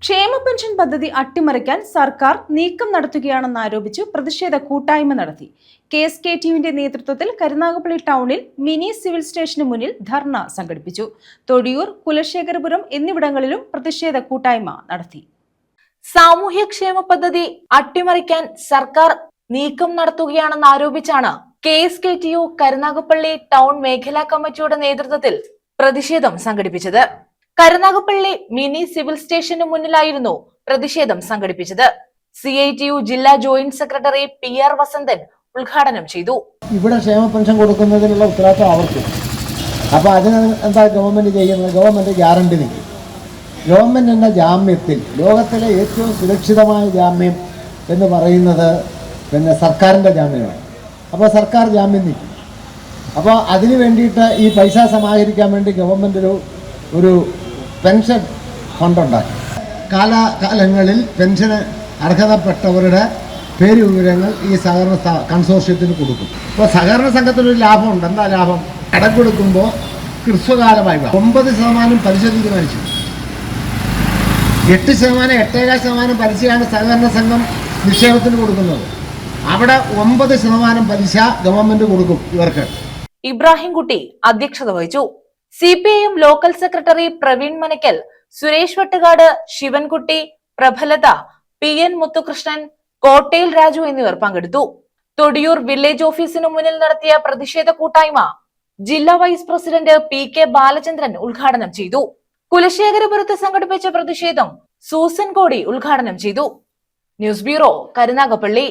ക്ഷേമ പെൻഷൻ പദ്ധതി അട്ടിമറിക്കാൻ സർക്കാർ നീക്കം നടത്തുകയാണെന്നാരോപിച്ചു പ്രതിഷേധ കൂട്ടായ്മ നടത്തി. KSKTUവിന്റെ നേതൃത്വത്തിൽ കരുനാഗപ്പള്ളി ടൗണിൽ മിനി സിവിൽ സ്റ്റേഷന് മുന്നിൽ ധർണ സംഘടിപ്പിച്ചു. തൊടിയൂർ, കുലശേഖരപുരം എന്നിവിടങ്ങളിലും പ്രതിഷേധ കൂട്ടായ്മ നടത്തി. സാമൂഹ്യക്ഷേമ പദ്ധതി അട്ടിമറിക്കാൻ സർക്കാർ നീക്കം നടത്തുകയാണെന്നാരോപിച്ചാണ് KSKTU കരുനാഗപ്പള്ളി ടൗൺ മേഖലാ കമ്മിറ്റിയുടെ നേതൃത്വത്തിൽ പ്രതിഷേധം സംഘടിപ്പിച്ചത്. കരുനാഗപ്പള്ളി മിനി സിവിൽ സ്റ്റേഷന് മുന്നിലായിരുന്നു പ്രതിഷേധം സംഘടിപ്പിച്ചത്. CITU ജില്ലാ ജോയിന്റ് സെക്രട്ടറി PR വസന്തൻ ഉദ്ഘാടനം ചെയ്തു. ഇവിടെ ക്ഷേമ പെൻഷൻ കൊടുക്കുന്നതിനുള്ള ഉത്തരവാദിത്വം അവർക്ക്. അപ്പോൾ അതിന് എന്താ ഗവൺമെന്റ് ചെയ്യുന്നത്? ഗവൺമെന്റ് ഗ്യാരണ്ടി നിൽക്കും. ഗവൺമെന്റിന്റെ ജാമ്യത്തിൽ ലോകത്തിലെ ഏറ്റവും സുരക്ഷിതമായ ജാമ്യം എന്ന് പറയുന്നത് സർക്കാരിന്റെ ജാമ്യമാണ്. അപ്പോൾ സർക്കാർ ജാമ്യം നിൽക്കും. അപ്പോൾ അതിന് വേണ്ടിയിട്ട് ഈ പൈസ സമാഹരിക്കാൻ വേണ്ടി ഗവൺമെന്റ് ഒരു പെൻഷൻ ഫണ്ടുണ്ടാക്കി. കാലാകാലങ്ങളിൽ പെൻഷന് അർഹതപ്പെട്ടവരുടെ പേര് വിവരങ്ങൾ ഈ സഹകരണ കൺസോർഷ്യത്തിന് കൊടുക്കും. അപ്പോൾ സഹകരണ സംഘത്തിനൊരു ലാഭമുണ്ട്. എന്താ ലാഭം? കടം കൊടുക്കുമ്പോൾ ഹ്രസ്വകാലമായി 9% പലിശ തീരുമാനിച്ചു. 8%, 8.5% പലിശയാണ് സഹകരണ സംഘം നിക്ഷേപത്തിന് കൊടുക്കുന്നത്. അവിടെ 9% പലിശ ഗവൺമെന്റ് കൊടുക്കും ഇവർക്ക്. ഇബ്രാഹിംകുട്ടി അധ്യക്ഷത വഹിച്ചു. CPIM local secretary Praveen Manakkal, Suresh Vettukad, Sivankutty, Prafalatha, PN Muthukrishnan, Kottayil Raju എന്നിവർ പങ്കെടുത്തു. തൊടിയൂർ വില്ലേജ് ഓഫീസിനു മുന്നിൽ നടത്തിയ പ്രതിഷേധ കൂട്ടായ്മ ജില്ലാ വൈസ് പ്രസിഡന്റ് PK ബാലചന്ദ്രൻ ഉദ്ഘാടനം ചെയ്തു. കുലശേഖരപുരത്ത് സംഘടിപ്പിച്ച പ്രതിഷേധം സൂസൻ കോടി ഉദ്ഘാടനം ചെയ്തു. News bureau, Karunagappally.